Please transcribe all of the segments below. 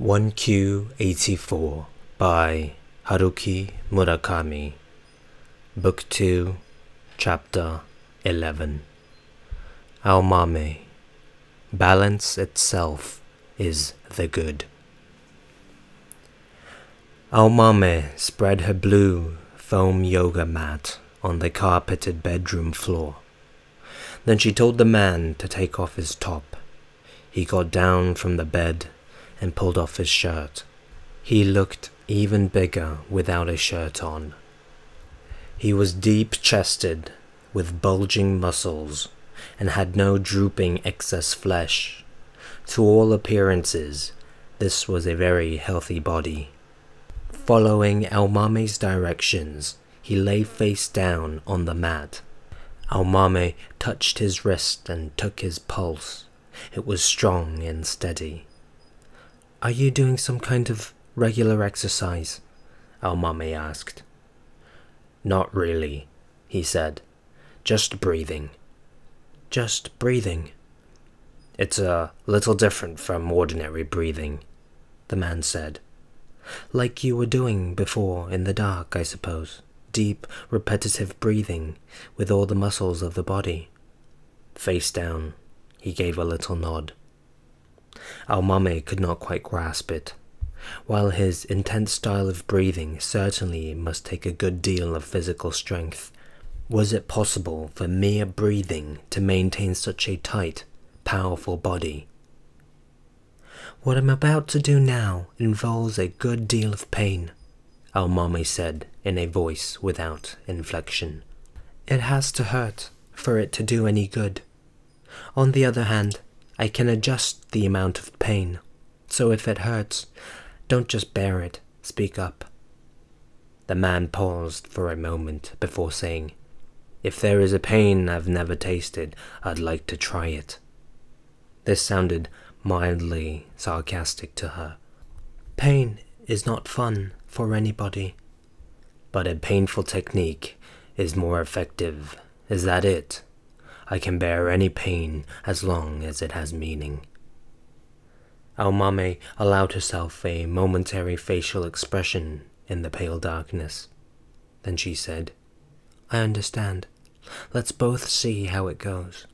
1Q84 by Haruki Murakami. Book 2, Chapter 11. Aomame. Balance itself is the good. Aomame spread her blue foam yoga mat on the carpeted bedroom floor. Then she told the man to take off his top. He got down from the bed and pulled off his shirt. He looked even bigger without a shirt on. He was deep-chested, with bulging muscles, and had no drooping excess flesh. To all appearances, this was a very healthy body. Following Aomame's directions, he lay face down on the mat. Aomame touched his wrist and took his pulse. It was strong and steady. "Are you doing some kind of regular exercise?" Aomame asked. "Not really," he said. "Just breathing." "Just breathing?" "It's a little different from ordinary breathing," the man said. "Like you were doing before in the dark, I suppose. Deep, repetitive breathing with all the muscles of the body." Face down, he gave a little nod. Aomame could not quite grasp it. While his intense style of breathing certainly must take a good deal of physical strength, was it possible for mere breathing to maintain such a tight, powerful body? "What I'm about to do now involves a good deal of pain," Aomame said in a voice without inflection. "It has to hurt for it to do any good. On the other hand, I can adjust the amount of pain, so if it hurts, don't just bear it, speak up." The man paused for a moment before saying, "If there is a pain I've never tasted, I'd like to try it." This sounded mildly sarcastic to her. "Pain is not fun for anybody." "But a painful technique is more effective, is that it? I can bear any pain as long as it has meaning." Aomame allowed herself a momentary facial expression in the pale darkness. Then she said, "I understand. Let's both see how it goes."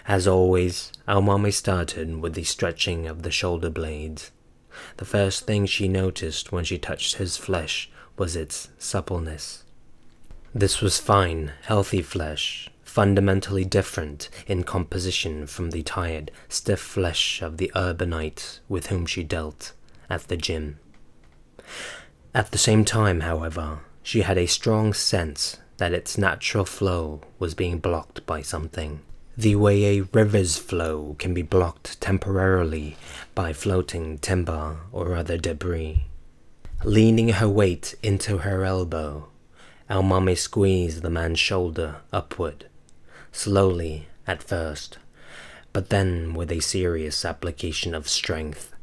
As always, Aomame started with the stretching of the shoulder blades. The first thing she noticed when she touched his flesh was its suppleness. This was fine, healthy flesh, fundamentally different in composition from the tired, stiff flesh of the urbanite with whom she dealt at the gym. At the same time, however, she had a strong sense that its natural flow was being blocked by something, the way a river's flow can be blocked temporarily by floating timber or other debris. Leaning her weight into her elbow, Aomame squeezed the man's shoulder upward, slowly at first, but then with a serious application of strength.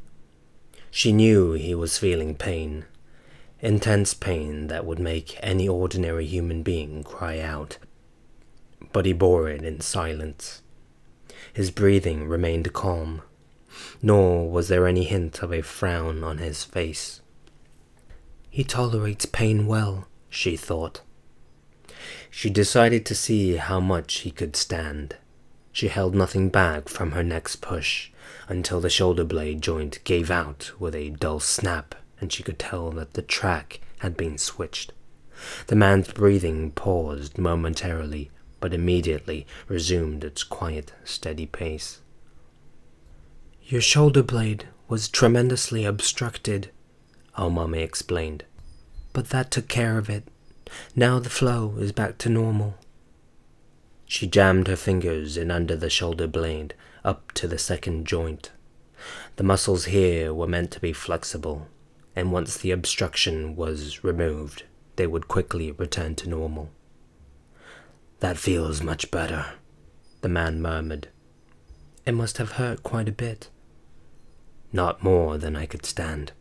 She knew he was feeling pain, intense pain that would make any ordinary human being cry out, but he bore it in silence. His breathing remained calm, nor was there any hint of a frown on his face. "He tolerates pain well," she thought. She decided to see how much he could stand. She held nothing back from her next push until the shoulder blade joint gave out with a dull snap and she could tell that the track had been switched. The man's breathing paused momentarily, but immediately resumed its quiet, steady pace. "Your shoulder blade was tremendously obstructed," Aomame explained, "but that took care of it. Now the flow is back to normal." She jammed her fingers in under the shoulder blade, up to the second joint. The muscles here were meant to be flexible, and once the obstruction was removed, they would quickly return to normal. "That feels much better," the man murmured. "It must have hurt quite a bit." "Not more than I could stand."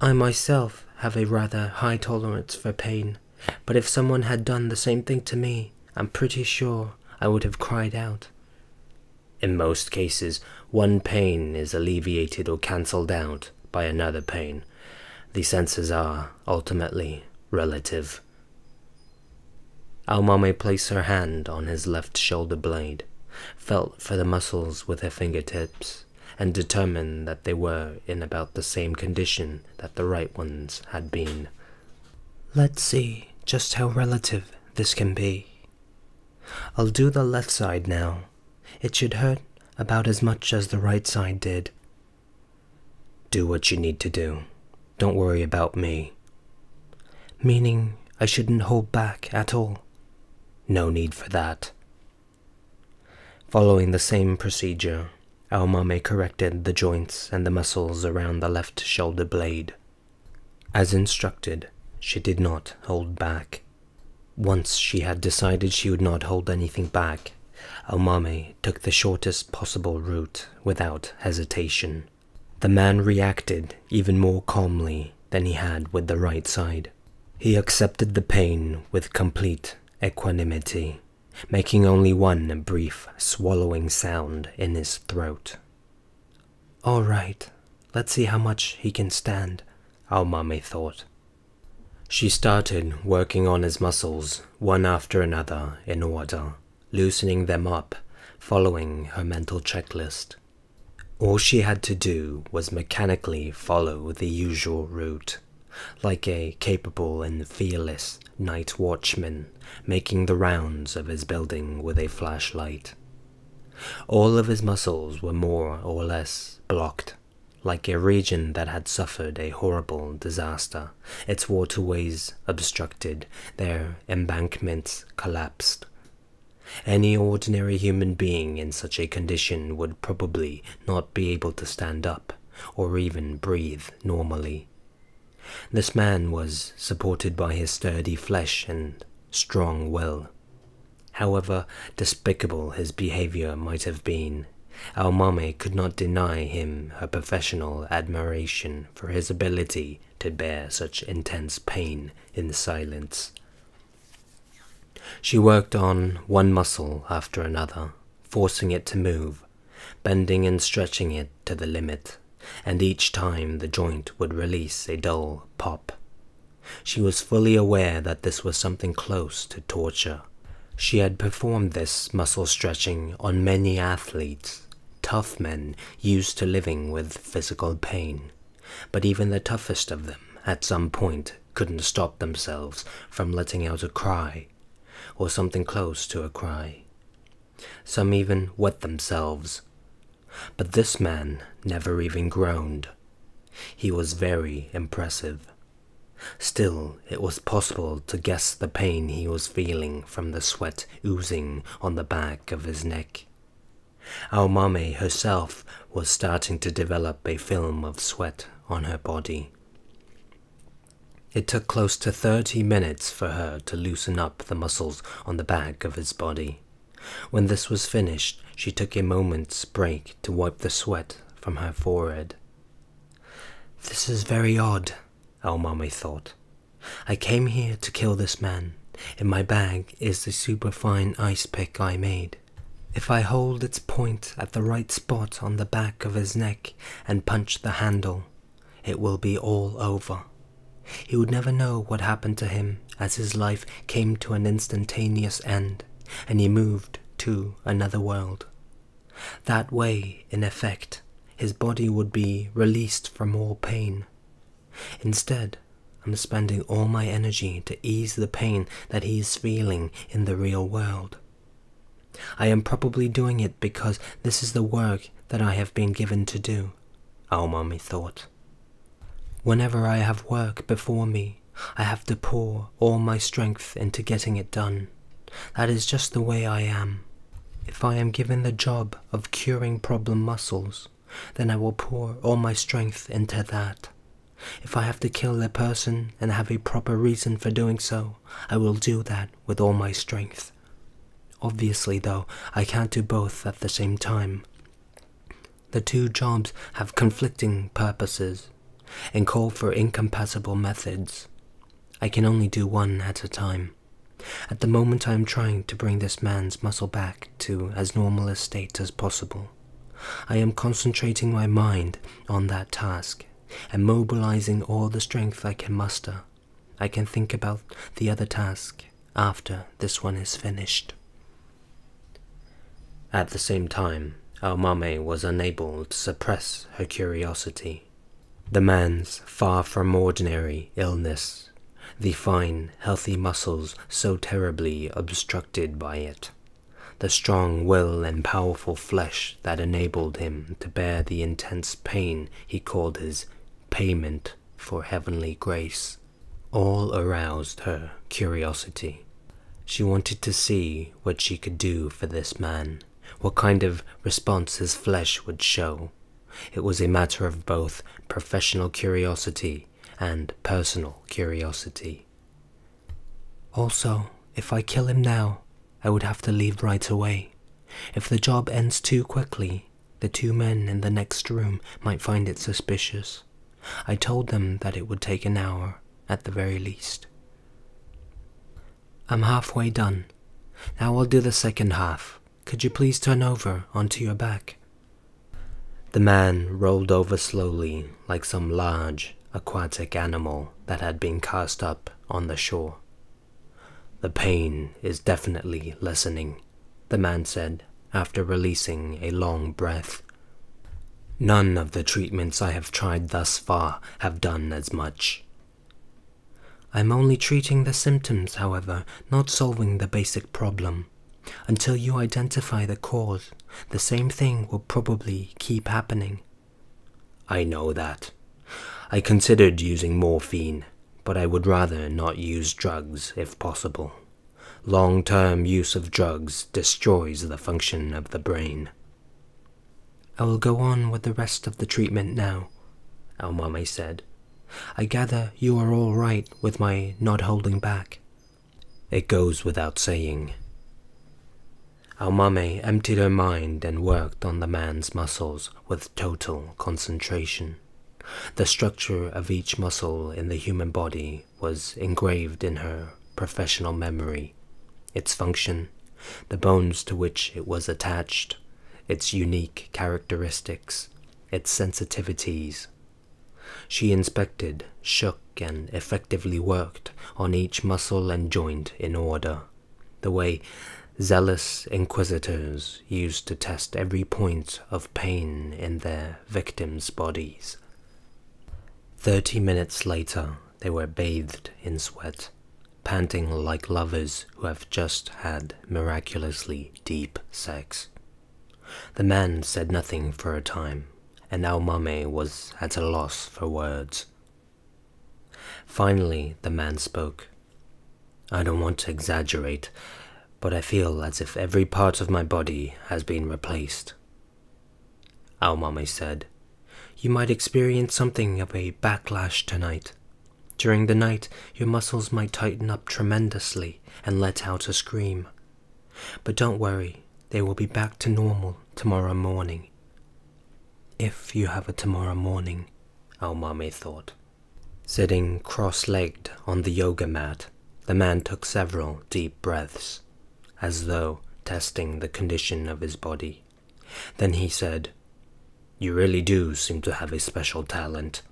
"I myself have a rather high tolerance for pain, but if someone had done the same thing to me, I'm pretty sure I would have cried out." In most cases, one pain is alleviated or cancelled out by another pain. The senses are, ultimately, relative. Aomame placed her hand on his left shoulder blade, felt for the muscles with her fingertips, and determined that they were in about the same condition that the right ones had been. Let's see just how relative this can be. I'll do the left side now. It should hurt about as much as the right side did. Do what you need to do. Don't worry about me. Meaning I shouldn't hold back at all. No need for that. Following the same procedure, Aomame corrected the joints and the muscles around the left shoulder blade. As instructed, she did not hold back. Once she had decided she would not hold anything back, Aomame took the shortest possible route without hesitation. The man reacted even more calmly than he had with the right side. He accepted the pain with complete equanimity, making only one brief swallowing sound in his throat. All right, let's see how much he can stand, Aomame thought. She started working on his muscles, one after another, in order, loosening them up, following her mental checklist. All she had to do was mechanically follow the usual route, like a capable and fearless night watchman making the rounds of his building with a flashlight. All of his muscles were more or less blocked, like a region that had suffered a horrible disaster, its waterways obstructed, their embankments collapsed. Any ordinary human being in such a condition would probably not be able to stand up, or even breathe normally. This man was supported by his sturdy flesh and strong will. However despicable his behavior might have been, Aomame could not deny him her professional admiration for his ability to bear such intense pain in silence. She worked on one muscle after another, forcing it to move, bending and stretching it to the limit, and each time the joint would release a dull pop. She was fully aware that this was something close to torture. She had performed this muscle stretching on many athletes, tough men used to living with physical pain, but even the toughest of them at some point couldn't stop themselves from letting out a cry, or something close to a cry. Some even wet themselves. But this man never even groaned. He was very impressive. Still, it was possible to guess the pain he was feeling from the sweat oozing on the back of his neck. Aomame herself was starting to develop a film of sweat on her body. It took close to 30 minutes for her to loosen up the muscles on the back of his body. When this was finished, she took a moment's break to wipe the sweat from her forehead. This is very odd, Aomame thought. I came here to kill this man. In my bag is the superfine ice pick I made. If I hold its point at the right spot on the back of his neck and punch the handle, it will be all over. He would never know what happened to him as his life came to an instantaneous end and he moved to another world. That way, in effect, his body would be released from all pain. Instead, I'm spending all my energy to ease the pain that he is feeling in the real world. I am probably doing it because this is the work that I have been given to do, Aomame thought. Whenever I have work before me, I have to pour all my strength into getting it done. That is just the way I am. If I am given the job of curing problem muscles, then I will pour all my strength into that. If I have to kill a person and have a proper reason for doing so, I will do that with all my strength. Obviously, though, I can't do both at the same time. The two jobs have conflicting purposes and call for incompatible methods. I can only do one at a time. At the moment I am trying to bring this man's muscle back to as normal a state as possible. I am concentrating my mind on that task and mobilizing all the strength I can muster. I can think about the other task after this one is finished. At the same time, Aomame was unable to suppress her curiosity. The man's far from ordinary illness, the fine, healthy muscles so terribly obstructed by it, the strong will and powerful flesh that enabled him to bear the intense pain he called his payment for heavenly grace, all aroused her curiosity. She wanted to see what she could do for this man, what kind of response his flesh would show. It was a matter of both professional curiosity and personal curiosity. Also, if I kill him now, I would have to leave right away. If the job ends too quickly, the two men in the next room might find it suspicious. I told them that it would take an hour, at the very least. I'm halfway done. Now I'll do the second half. Could you please turn over onto your back? The man rolled over slowly like some large aquatic animal that had been cast up on the shore. The pain is definitely lessening, the man said after releasing a long breath. None of the treatments I have tried thus far have done as much. I'm only treating the symptoms, however, not solving the basic problem. Until you identify the cause, the same thing will probably keep happening. I know that. I considered using morphine, but I would rather not use drugs if possible. Long-term use of drugs destroys the function of the brain. I will go on with the rest of the treatment now, Aomame said. I gather you are all right with my not holding back. It goes without saying. Aomame emptied her mind and worked on the man's muscles with total concentration. The structure of each muscle in the human body was engraved in her professional memory. Its function, the bones to which it was attached, its unique characteristics, its sensitivities. She inspected, shook, and effectively worked on each muscle and joint in order, the way zealous inquisitors used to test every point of pain in their victims' bodies. 30 minutes later, they were bathed in sweat, panting like lovers who have just had miraculously deep sex. The man said nothing for a time, and Aomame was at a loss for words. Finally, the man spoke. I don't want to exaggerate, but I feel as if every part of my body has been replaced. Aomame said, You might experience something of a backlash tonight. During the night, your muscles might tighten up tremendously and let out a scream. But don't worry, they will be back to normal tomorrow morning. If you have a tomorrow morning, Aomame thought. Sitting cross-legged on the yoga mat, the man took several deep breaths, as though testing the condition of his body. Then he said, You really do seem to have a special talent.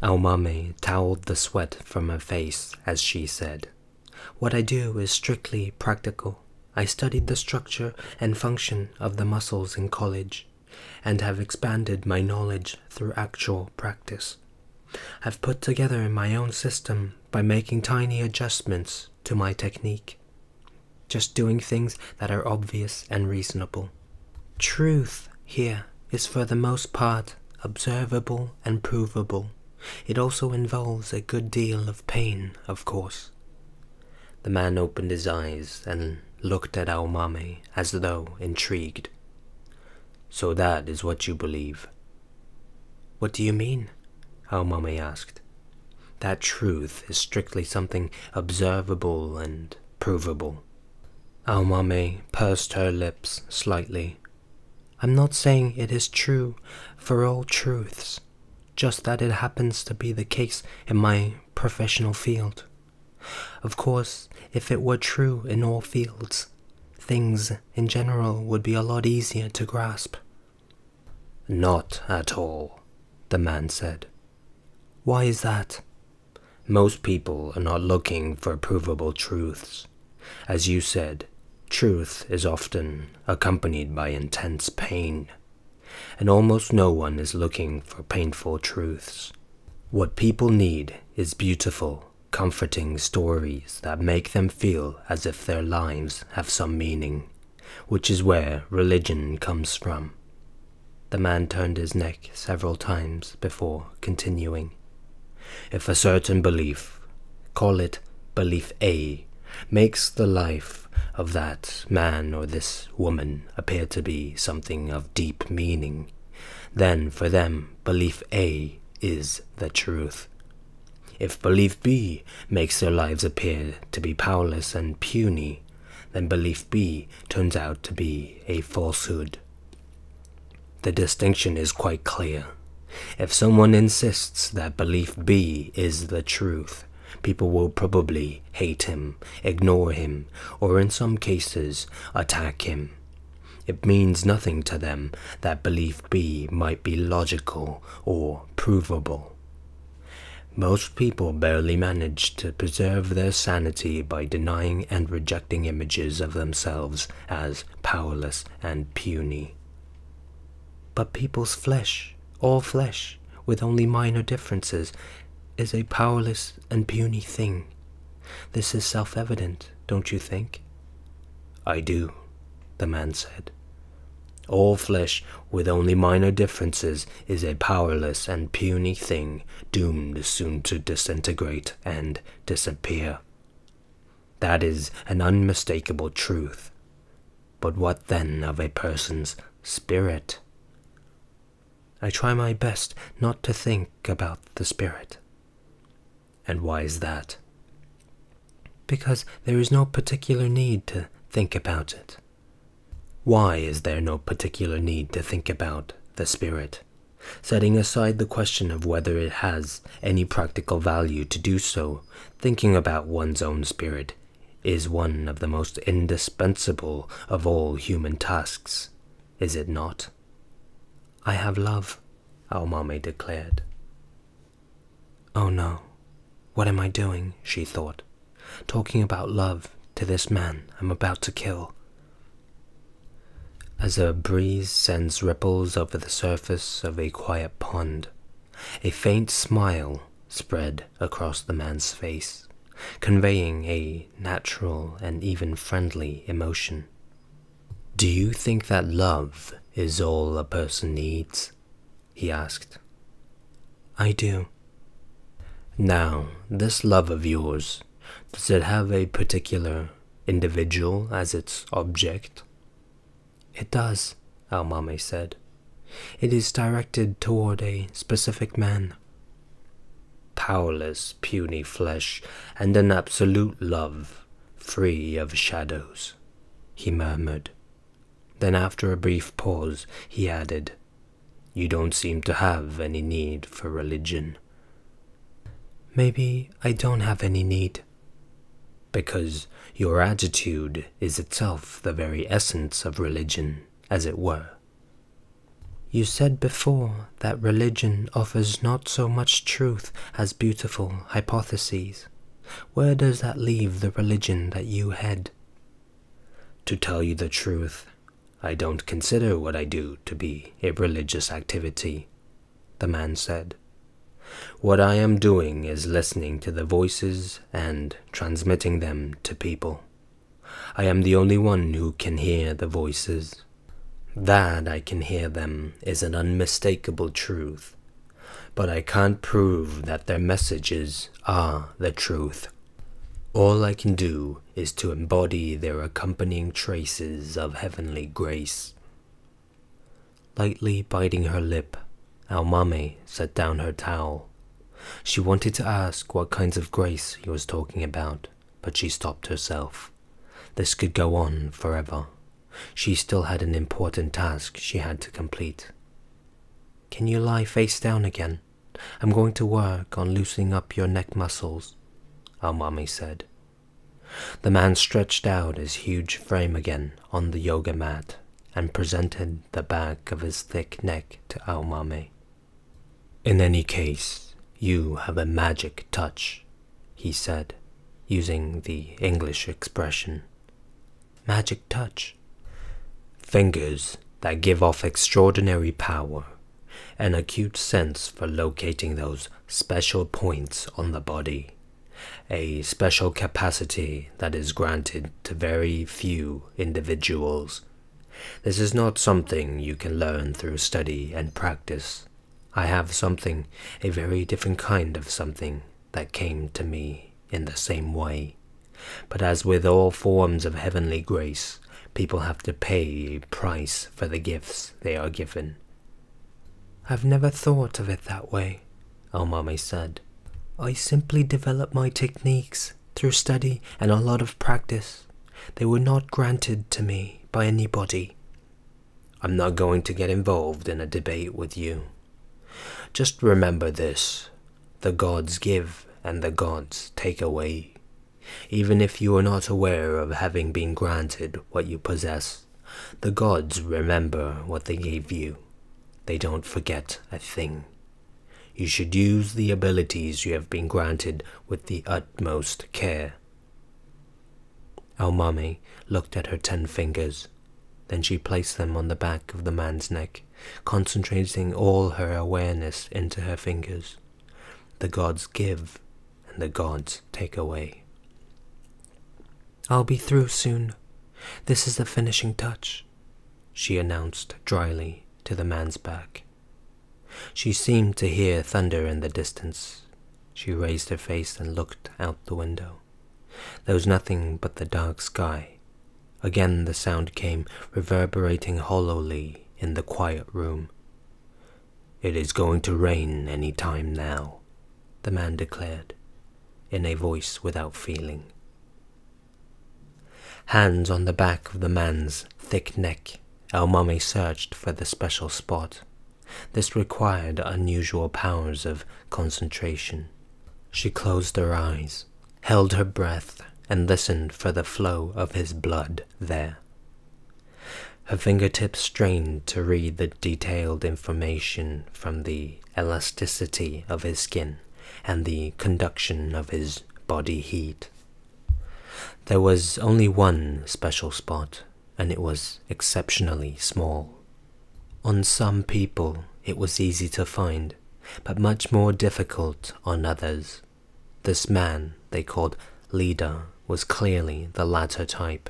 Aomame toweled the sweat from her face as she said, What I do is strictly practical. I studied the structure and function of the muscles in college, and have expanded my knowledge through actual practice. I've put together my own system by making tiny adjustments to my technique, just doing things that are obvious and reasonable. Truth here is for the most part observable and provable. It also involves a good deal of pain, of course. The man opened his eyes and looked at Aomame as though intrigued. So that is what you believe? What do you mean? Aomame asked. That truth is strictly something observable and provable. Aomame pursed her lips slightly. I'm not saying it is true for all truths, just that it happens to be the case in my professional field. Of course, if it were true in all fields, things in general would be a lot easier to grasp. Not at all, the man said. Why is that? Most people are not looking for provable truths. As you said, truth is often accompanied by intense pain, and almost no one is looking for painful truths. What people need is beautiful, comforting stories that make them feel as if their lives have some meaning, which is where religion comes from. The man turned his neck several times before continuing. If a certain belief, call it belief A, makes the life of that man or this woman appear to be something of deep meaning, then for them belief A is the truth. If belief B makes their lives appear to be powerless and puny, then belief B turns out to be a falsehood. The distinction is quite clear. If someone insists that belief B is the truth, people will probably hate him, ignore him, or in some cases, attack him. It means nothing to them that belief B might be logical or provable. Most people barely manage to preserve their sanity by denying and rejecting images of themselves as powerless and puny. But people's flesh, all flesh, with only minor differences, is a powerless and puny thing. This is self-evident, don't you think? I do, the man said. All flesh, with only minor differences, is a powerless and puny thing, doomed soon to disintegrate and disappear. That is an unmistakable truth. But what then of a person's spirit? I try my best not to think about the spirit. And why is that? Because there is no particular need to think about it. Why is there no particular need to think about the spirit? Setting aside the question of whether it has any practical value to do so, thinking about one's own spirit is one of the most indispensable of all human tasks, is it not? I have love, Almame declared. Oh no, what am I doing, she thought, talking about love to this man I'm about to kill. As a breeze sends ripples over the surface of a quiet pond, a faint smile spread across the man's face, conveying a natural and even friendly emotion. Do you think that love is all a person needs? He asked. I do. Now, this love of yours, does it have a particular individual as its object? It does, Almame said. It is directed toward a specific man. Powerless, puny flesh, and an absolute love, free of shadows, he murmured. Then after a brief pause, he added, You don't seem to have any need for religion. Maybe I don't have any need. Because your attitude is itself the very essence of religion, as it were. You said before that religion offers not so much truth as beautiful hypotheses. Where does that leave the religion that you head? To tell you the truth, I don't consider what I do to be a religious activity, the man said. What I am doing is listening to the voices and transmitting them to people. I am the only one who can hear the voices. That I can hear them is an unmistakable truth, but I can't prove that their messages are the truth. All I can do is to embody their accompanying traces of heavenly grace. Lightly biting her lip, Almame set down her towel. She wanted to ask what kinds of grace he was talking about, but she stopped herself. This could go on forever. She still had an important task she had to complete. Can you lie face down again? I'm going to work on loosening up your neck muscles. Almami said. The man stretched out his huge frame again on the yoga mat and presented the back of his thick neck to Almami. In any case, you have a magic touch, he said, using the English expression. Magic touch? Fingers that give off extraordinary power, an acute sense for locating those special points on the body, a special capacity that is granted to very few individuals. This is not something you can learn through study and practice. I have something, a very different kind of something, that came to me in the same way. But as with all forms of heavenly grace, people have to pay a price for the gifts they are given. I've never thought of it that way, Almami said. I simply developed my techniques through study and a lot of practice. They were not granted to me by anybody. I'm not going to get involved in a debate with you. Just remember this: the gods give and the gods take away. Even if you are not aware of having been granted what you possess, the gods remember what they gave you. They don't forget a thing. You should use the abilities you have been granted with the utmost care. Almami looked at her 10 fingers. Then she placed them on the back of the man's neck, concentrating all her awareness into her fingers. The gods give, and the gods take away. I'll be through soon. This is the finishing touch, she announced dryly to the man's back. She seemed to hear thunder in the distance. She raised her face and looked out the window. There was nothing but the dark sky. Again the sound came, reverberating hollowly in the quiet room. It is going to rain any time now, the man declared, in a voice without feeling. Hands on the back of the man's thick neck, Almami searched for the special spot. This required unusual powers of concentration. She closed her eyes, held her breath, and listened for the flow of his blood there. Her fingertips strained to read the detailed information from the elasticity of his skin and the conduction of his body heat. There was only one special spot, and it was exceptionally small. On some people it was easy to find, but much more difficult on others. This man they called Leader was clearly the latter type.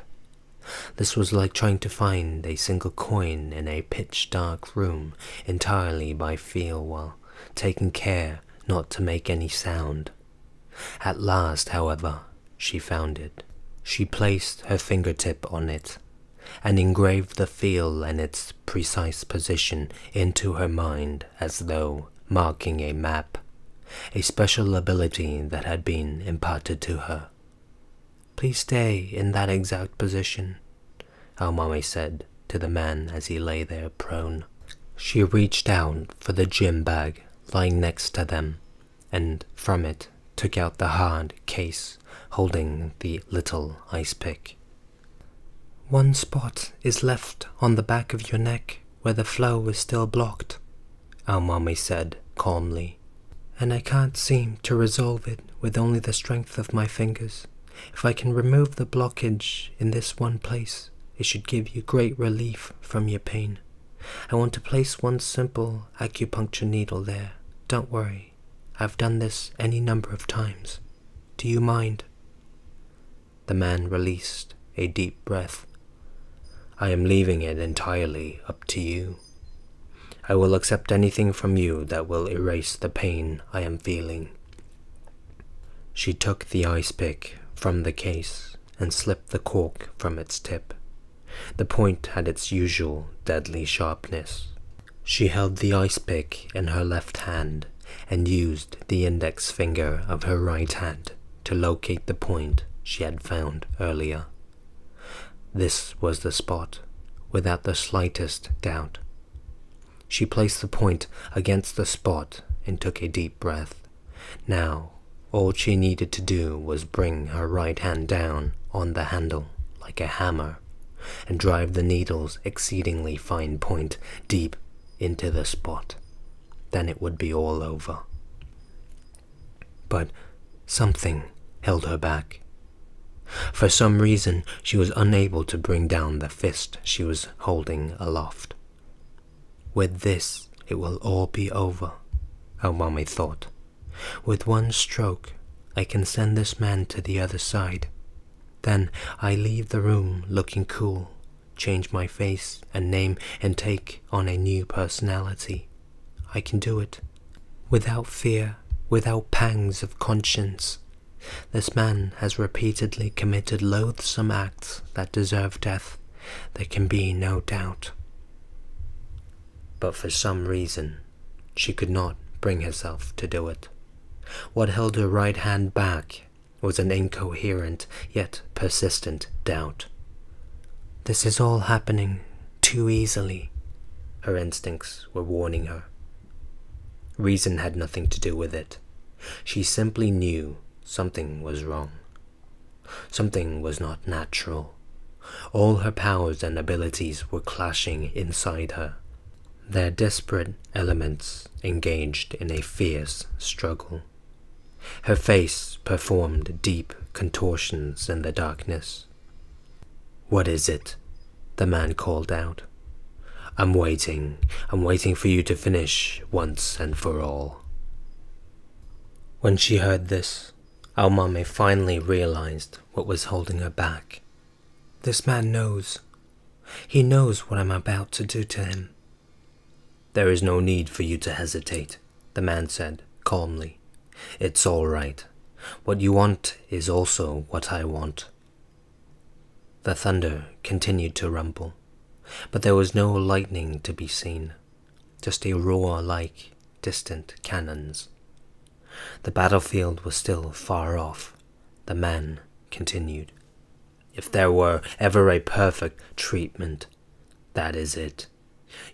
This was like trying to find a single coin in a pitch-dark room entirely by feel while taking care not to make any sound. At last, however, she found it. She placed her fingertip on it and engraved the feel and its precise position into her mind as though marking a map, a special ability that had been imparted to her. Please stay in that exact position, Almami said to the man as he lay there prone. She reached out for the gym bag lying next to them, and from it took out the hard case holding the little ice pick. One spot is left on the back of your neck where the flow is still blocked, Almami said calmly, and I can't seem to resolve it with only the strength of my fingers. If I can remove the blockage in this one place, it should give you great relief from your pain. I want to place one simple acupuncture needle there. Don't worry, I've done this any number of times. Do you mind? The man released a deep breath. I am leaving it entirely up to you. I will accept anything from you that will erase the pain I am feeling. She took the ice pick from the case and slipped the cork from its tip. The point had its usual deadly sharpness. She held the ice pick in her left hand and used the index finger of her right hand to locate the point she had found earlier. This was the spot, without the slightest doubt. She placed the point against the spot and took a deep breath. Now, All she needed to do was bring her right hand down on the handle like a hammer and drive the needle's exceedingly fine point deep into the spot. Then it would be all over. But something held her back. For some reason, she was unable to bring down the fist she was holding aloft. With this, it will all be over, Aomame thought. With one stroke, I can send this man to the other side. Then I leave the room looking cool, change my face and name and take on a new personality. I can do it, without fear, without pangs of conscience. This man has repeatedly committed loathsome acts that deserve death, there can be no doubt. But for some reason, she could not bring herself to do it. What held her right hand back was an incoherent yet persistent doubt. This is all happening too easily, her instincts were warning her. Reason had nothing to do with it. She simply knew something was wrong. Something was not natural. All her powers and abilities were clashing inside her. Their disparate elements engaged in a fierce struggle. Her face performed deep contortions in the darkness. "What is it?" the man called out. I'm waiting for you to finish once and for all." When she heard this, Aomame finally realized what was holding her back. This man knows. He knows what I'm about to do to him. "There is no need for you to hesitate," the man said calmly. "It's all right. What you want is also what I want." The thunder continued to rumble, but there was no lightning to be seen, just a roar like distant cannons. The battlefield was still far off. The man continued. "If there were ever a perfect treatment, that is it.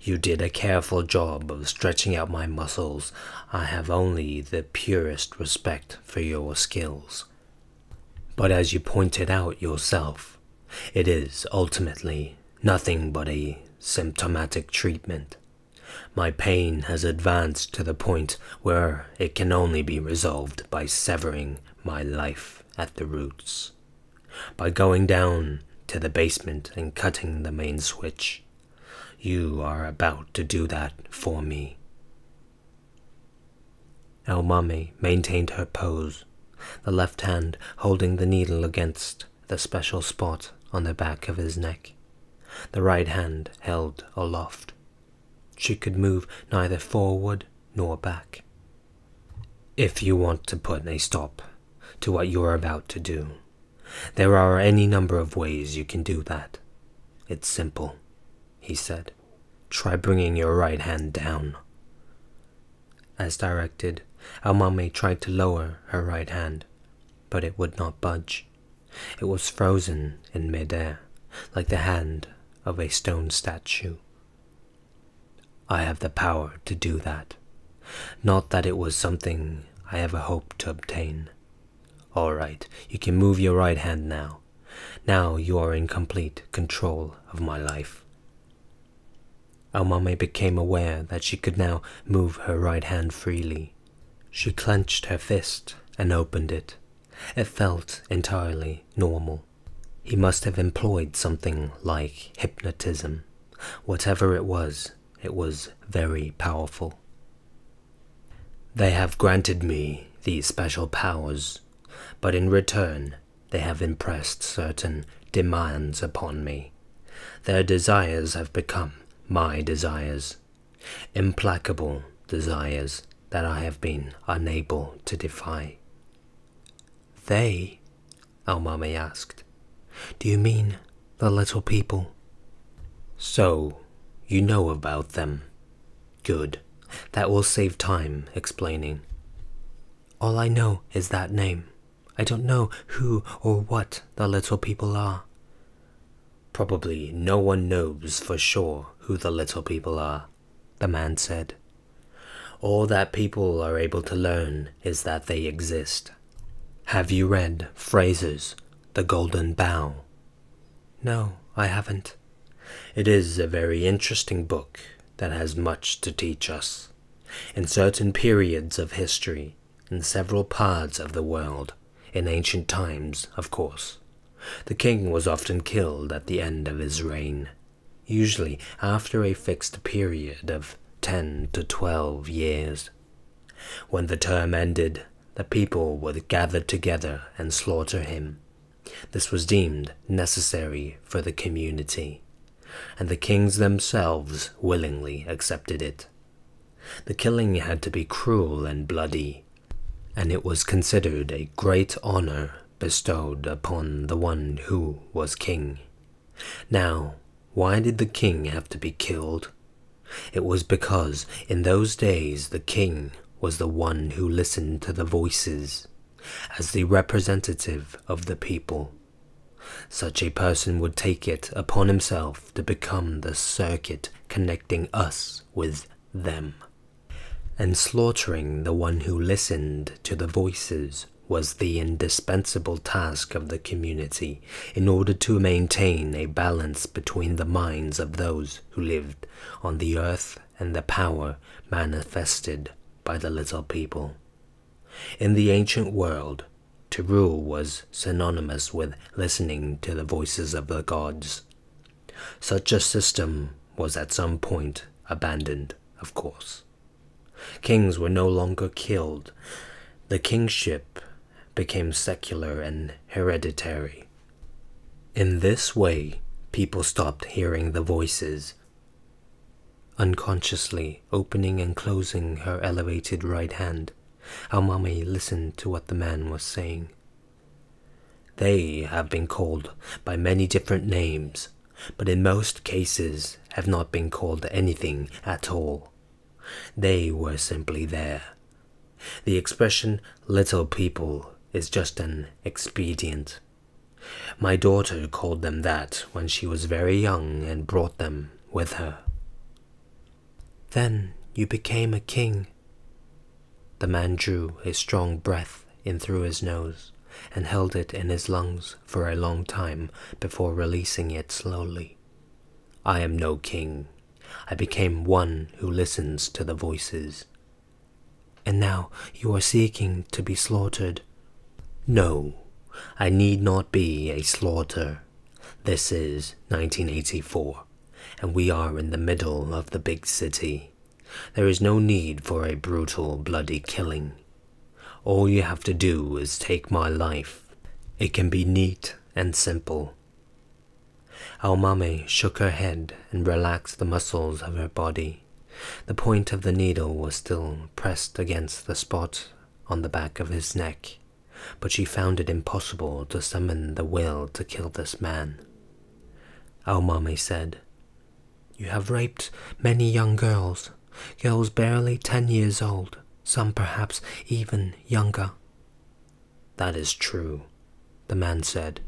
You did a careful job of stretching out my muscles. I have only the purest respect for your skills. But as you pointed out yourself, it is ultimately nothing but a symptomatic treatment. My pain has advanced to the point where it can only be resolved by severing my life at the roots, by going down to the basement and cutting the main switch. You are about to do that for me." Aomame maintained her pose, the left hand holding the needle against the special spot on the back of his neck, the right hand held aloft. She could move neither forward nor back. "If you want to put a stop to what you are about to do, there are any number of ways you can do that. It's simple," he said. "Try bringing your right hand down." As directed, Aomame tried to lower her right hand, but it would not budge. It was frozen in mid-air, like the hand of a stone statue. "I have the power to do that. Not that it was something I ever hoped to obtain. All right, you can move your right hand now. Now you are in complete control of my life." Aomame became aware that she could now move her right hand freely. She clenched her fist and opened it. It felt entirely normal. He must have employed something like hypnotism. Whatever it was very powerful. "They have granted me these special powers, but in return they have impressed certain demands upon me. Their desires have become my desires, implacable desires that I have been unable to defy." "They?" Aomame asked. "Do you mean the little people?" "So, you know about them. Good. That will save time explaining." "All I know is that name. I don't know who or what the little people are." "Probably no one knows for sure who the little people are," the man said. "All that people are able to learn is that they exist, Have you read Fraser's The Golden Bough? No, I haven't. It is a very interesting book that has much to teach us. In certain periods of history, in several parts of the world, in ancient times, of course, the king was often killed at the end of his reign, usually after a fixed period of 10 to 12 years. When the term ended, the people would gather together and slaughter him. This was deemed necessary for the community, and the kings themselves willingly accepted it. The killing had to be cruel and bloody, and it was considered a great honor bestowed upon the one who was king. Now, why did the king have to be killed? It was because in those days the king was the one who listened to the voices, as the representative of the people. Such a person would take it upon himself to become the circuit connecting us with them. And slaughtering the one who listened to the voices was the indispensable task of the community in order to maintain a balance between the minds of those who lived on the earth and the power manifested by the little people. In the ancient world, to rule was synonymous with listening to the voices of the gods. Such a system was at some point abandoned, of course. Kings were no longer killed. The kingship became secular and hereditary. In this way, people stopped hearing the voices. Unconsciously opening and closing her elevated right hand, Almami listened to what the man was saying. They have been called by many different names, but in most cases have not been called anything at all. They were simply there. The expression little people is just an expedient. My daughter called them that when she was very young and brought them with her. Then you became a king. The man drew a strong breath in through his nose and held it in his lungs for a long time before releasing it slowly. I am no king. I became one who listens to the voices. And now you are seeking to be slaughtered. No, I need not be a slaughter. This is 1984, and we are in the middle of the big city. There is no need for a brutal, bloody killing. All you have to do is take my life. It can be neat and simple. Almami shook her head and relaxed the muscles of her body. The point of the needle was still pressed against the spot on the back of his neck, but she found it impossible to summon the will to kill this man. Almami said, "You have raped many young girls, girls barely 10 years old, some perhaps even younger." "That is true," the man said.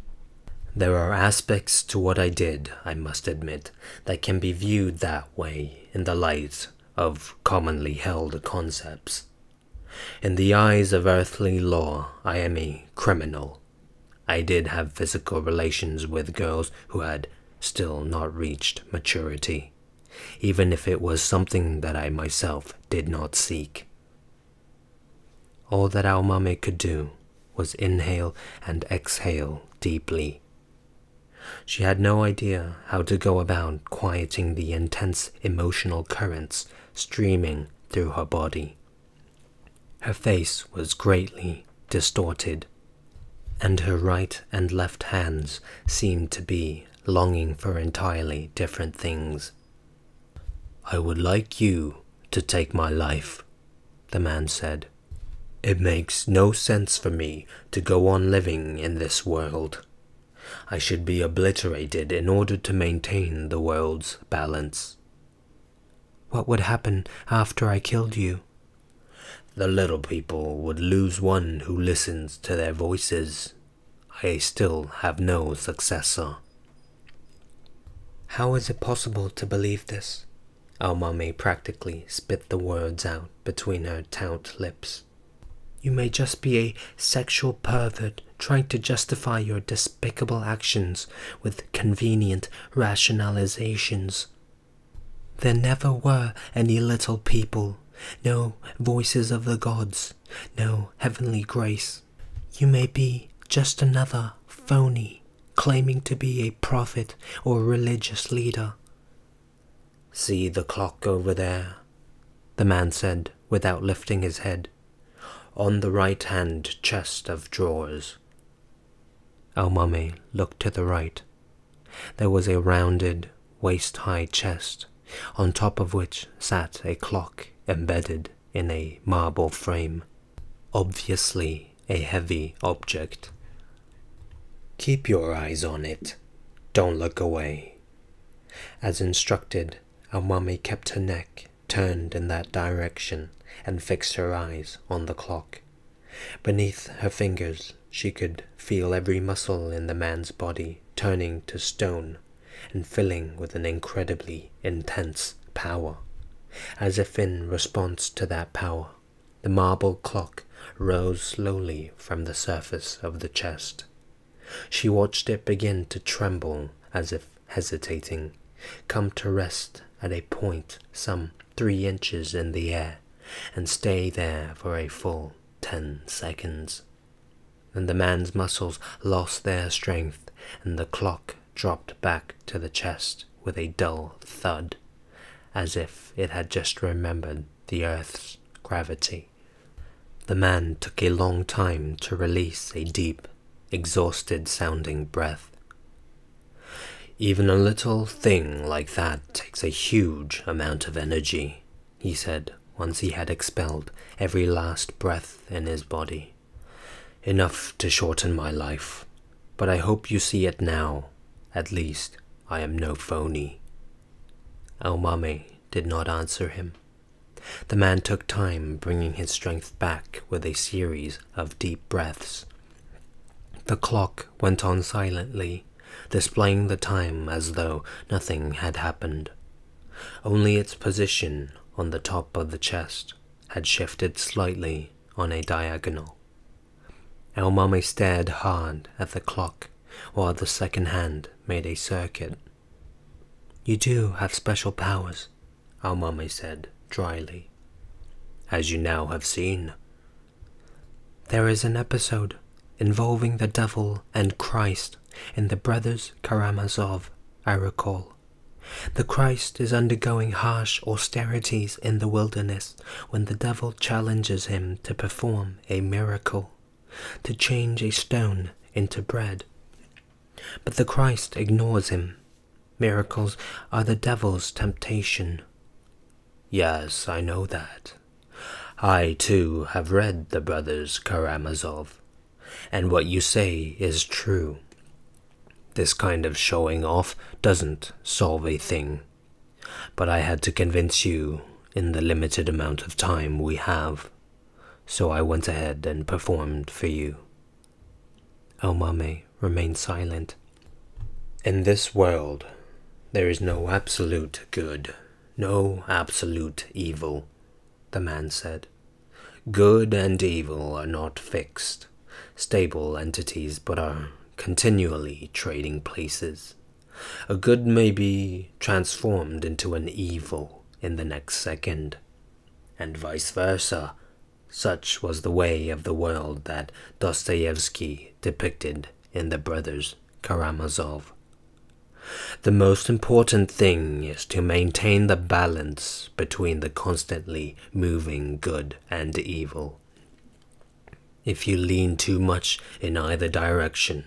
"There are aspects to what I did, I must admit, that can be viewed that way in the light of commonly held concepts. In the eyes of earthly law, I am a criminal. I did have physical relations with girls who had still not reached maturity, even if it was something that I myself did not seek." All that Almami could do was inhale and exhale deeply. She had no idea how to go about quieting the intense emotional currents streaming through her body. Her face was greatly distorted, and her right and left hands seemed to be longing for entirely different things. "I would like you to take my life," the man said. "It makes no sense for me to go on living in this world. I should be obliterated in order to maintain the world's balance." "What would happen after I killed you?" "The little people would lose one who listens to their voices. I still have no successor." "How is it possible to believe this?" Almami practically spit the words out between her taut lips. You may just be a sexual pervert trying to justify your despicable actions with convenient rationalizations. There never were any little people, no voices of the gods, no heavenly grace. You may be just another phony claiming to be a prophet or religious leader. See the clock over there, the man said without lifting his head. On the right-hand chest of drawers. Al-Mame looked to the right. There was a rounded, waist-high chest, on top of which sat a clock embedded in a marble frame, obviously a heavy object. Keep your eyes on it. Don't look away. As instructed, Al-Mame kept her neck turned in that direction and fixed her eyes on the clock. Beneath her fingers, she could feel every muscle in the man's body turning to stone and filling with an incredibly intense power. As if in response to that power, the marble clock rose slowly from the surface of the chest. She watched it begin to tremble as if hesitating, come to rest at a point some 3 inches in the air, and stay there for a full 10 seconds. Then the man's muscles lost their strength, and the clock dropped back to the chest with a dull thud, as if it had just remembered the Earth's gravity. The man took a long time to release a deep, exhausted-sounding breath. Even a little thing like that takes a huge amount of energy, he said once he had expelled every last breath in his body. Enough to shorten my life, but I hope you see it now. At least I am no phony. Al-Mame did not answer him. The man took time bringing his strength back with a series of deep breaths. The clock went on silently, displaying the time as though nothing had happened. Only its position on the top of the chest had shifted slightly on a diagonal. Al-Mame stared hard at the clock while the second hand made a circuit. You do have special powers, Al-Mame said dryly, as you now have seen. There is an episode involving the devil and Christ in the Brothers Karamazov, I recall. The Christ is undergoing harsh austerities in the wilderness when the devil challenges him to perform a miracle, to change a stone into bread. But the Christ ignores him. Miracles are the devil's temptation. Yes, I know that. I, too, have read the Brothers Karamazov, and what you say is true. This kind of showing off doesn't solve a thing, but I had to convince you in the limited amount of time we have, so I went ahead and performed for you. Al-Mame remained silent. In this world, there is no absolute good, no absolute evil, the man said. Good and evil are not fixed, stable entities, but are continually trading places. A good may be transformed into an evil in the next second, and vice versa. Such was the way of the world that Dostoevsky depicted in the Brothers Karamazov. The most important thing is to maintain the balance between the constantly moving good and evil. If you lean too much in either direction,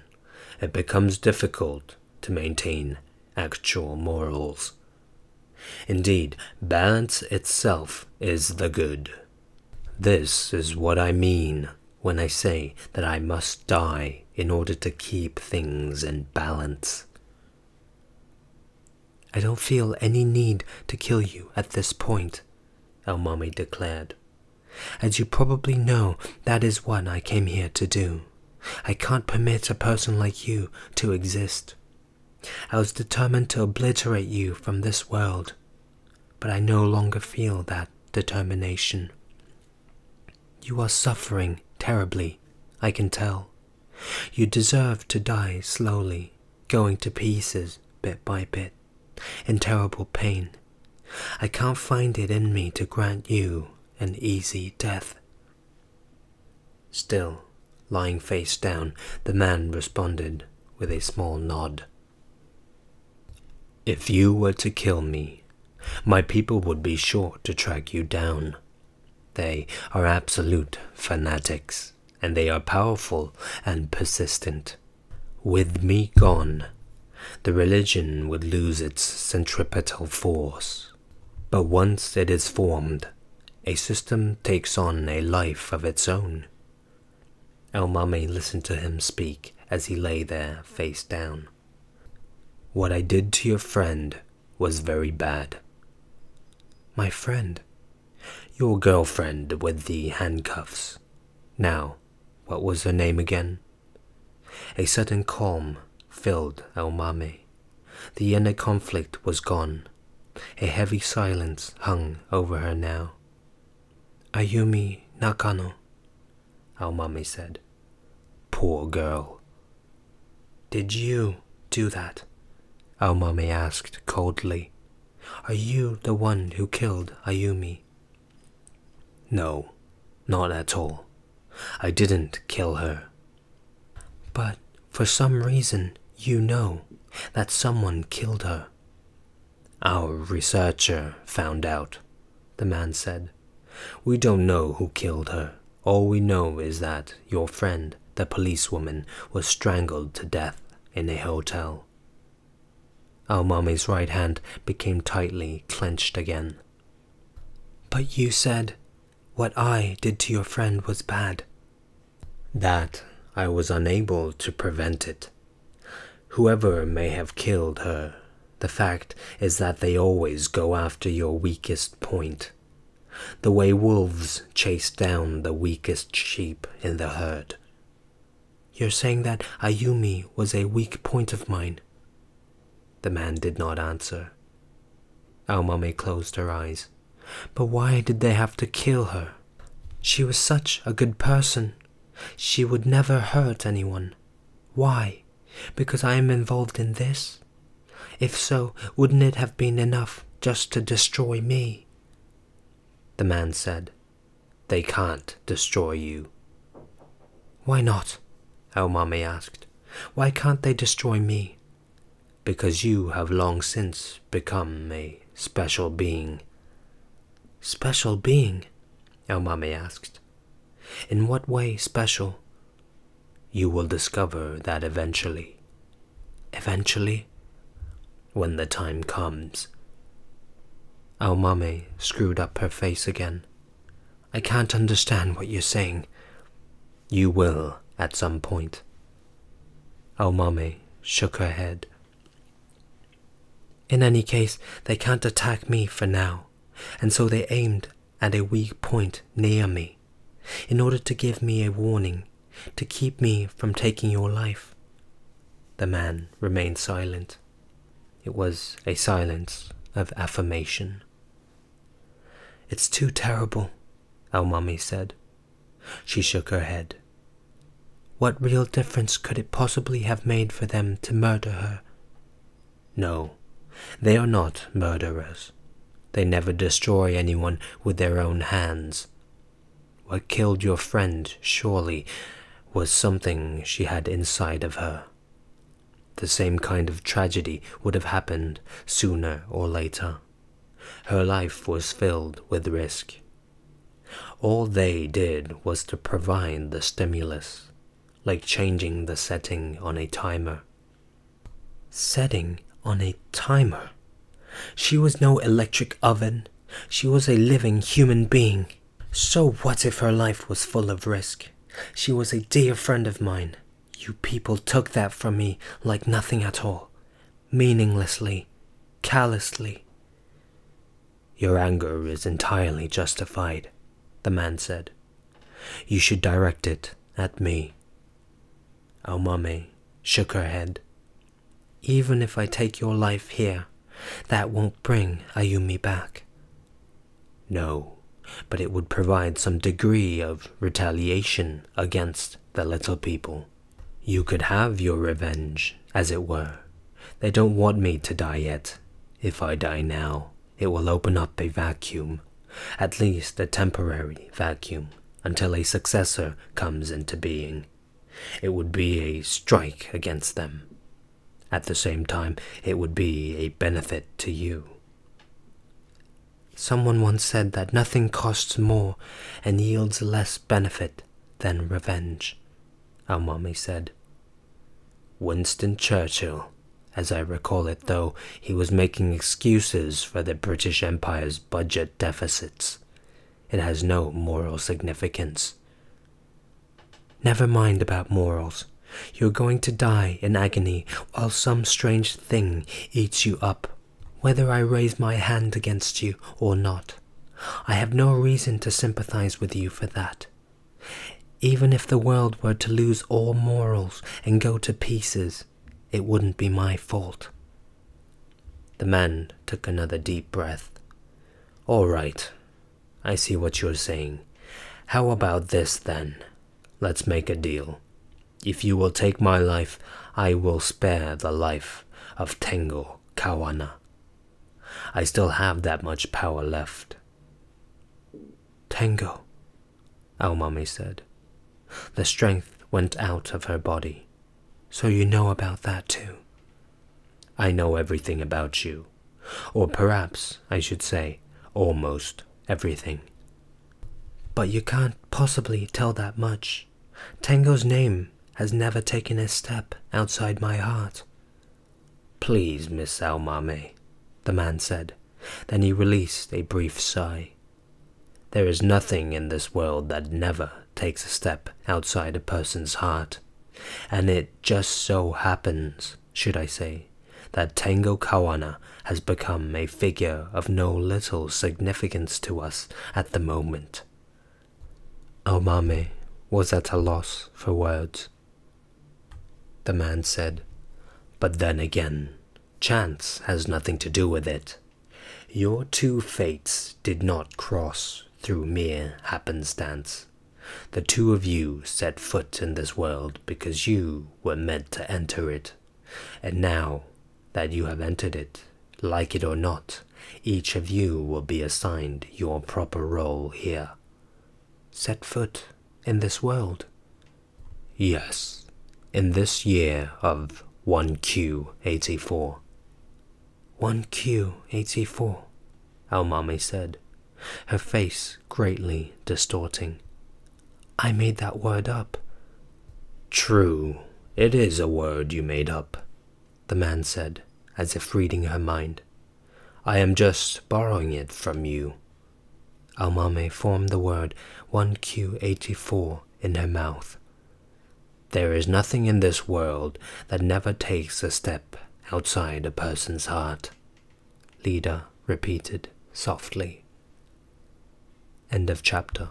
it becomes difficult to maintain actual morals. Indeed, balance itself is the good. This is what I mean when I say that I must die in order to keep things in balance. I don't feel any need to kill you at this point, Al-Mame declared. As you probably know, that is what I came here to do. I can't permit a person like you to exist. I was determined to obliterate you from this world, but I no longer feel that determination. You are suffering terribly, I can tell. You deserve to die slowly, going to pieces bit by bit, in terrible pain. I can't find it in me to grant you an easy death." Still, lying face down, the man responded with a small nod. "If you were to kill me, my people would be sure to track you down. They are absolute fanatics, and they are powerful and persistent. With me gone, the religion would lose its centripetal force. But once it is formed, a system takes on a life of its own." El-Mame listened to him speak as he lay there face down. "What I did to your friend was very bad." "My friend?" "Your girlfriend with the handcuffs. Now, what was her name again?" A sudden calm filled El-Mame. The inner conflict was gone. A heavy silence hung over her now. "Ayumi Nakano," El-Mame said. "Poor girl." "Did you do that?" El-Mame asked coldly. "Are you the one who killed Ayumi?" "No, not at all. I didn't kill her." "But for some reason you know that someone killed her." "Our researcher found out," the man said. "We don't know who killed her. All we know is that your friend, the policewoman, was strangled to death in a hotel." El-Mame's right hand became tightly clenched again. "But you said what I did to your friend was bad." "That I was unable to prevent it. Whoever may have killed her, the fact is that they always go after your weakest point, the way wolves chase down the weakest sheep in the herd." "You're saying that Ayumi was a weak point of mine?" The man did not answer. El-Mame closed her eyes. "But why did they have to kill her? She was such a good person. She would never hurt anyone. Why? Because I am involved in this? If so, wouldn't it have been enough just to destroy me?" The man said, "They can't destroy you." "Why not?" El-Mame asked. "Why can't they destroy me?" "Because you have long since become a special being." "Special being?" El-Mame asked. "In what way special?" "You will discover that eventually." "Eventually?" "When the time comes." El-Mame screwed up her face again. "I can't understand what you're saying." "You will at some point." El-Mame shook her head. "In any case, they can't attack me for now, and so they aimed at a weak point near me, in order to give me a warning, to keep me from taking your life." The man remained silent. It was a silence of affirmation. "It's too terrible," El-Mame said. She shook her head. "What real difference could it possibly have made for them to murder her?" "No, they are not murderers. They never destroy anyone with their own hands. What killed your friend, surely, was something she had inside of her. The same kind of tragedy would have happened sooner or later. Her life was filled with risk. All they did was to provide the stimulus, like changing the setting on a timer." "Setting on a timer? She was no electric oven. She was a living human being. So what if her life was full of risk? She was a dear friend of mine. You people took that from me like nothing at all, meaninglessly, callously." "Your anger is entirely justified," the man said. "You should direct it at me." El-Mame shook her head. "Even if I take your life here, that won't bring Ayumi back." "No, but it would provide some degree of retaliation against the little people. You could have your revenge, as it were. They don't want me to die yet. If I die now, it will open up a vacuum, at least a temporary vacuum, until a successor comes into being. It would be a strike against them. At the same time, it would be a benefit to you. Someone once said that nothing costs more and yields less benefit than revenge, our mommy said. Winston Churchill, as I recall it, though he was making excuses for the British Empire's budget deficits. It has no moral significance. Never mind about morals. You're going to die in agony while some strange thing eats you up, whether I raise my hand against you or not. I have no reason to sympathize with you for that. Even if the world were to lose all morals and go to pieces, it wouldn't be my fault. The man took another deep breath. All right, I see what you're saying. How about this then? Let's make a deal. If you will take my life, I will spare the life of Tengo Kawana. I still have that much power left. Tengo, our mommy said. The strength went out of her body. So you know about that too? I know everything about you. Or perhaps, I should say, almost everything. But you can't possibly tell that much. Tengo's name has never taken a step outside my heart. Please, Miss Aomame, the man said. Then he released a brief sigh. There is nothing in this world that never takes a step outside a person's heart. And it just so happens, should I say, that Tengo Kawana has become a figure of no little significance to us at the moment. Aomame was at a loss for words. The man said, but then again, chance has nothing to do with it. Your two fates did not cross through mere happenstance. The two of you set foot in this world because you were meant to enter it. And now that you have entered it, like it or not, each of you will be assigned your proper role here. Set foot in this world? Yes, in this year of 1Q84. 1Q84, Aomame said, her face greatly distorting. I made that word up. True, it is a word you made up, the man said, as if reading her mind. I am just borrowing it from you. Aomame formed the word 1Q84 in her mouth. There is nothing in this world that never takes a step outside a person's heart, Lida repeated softly. End of chapter.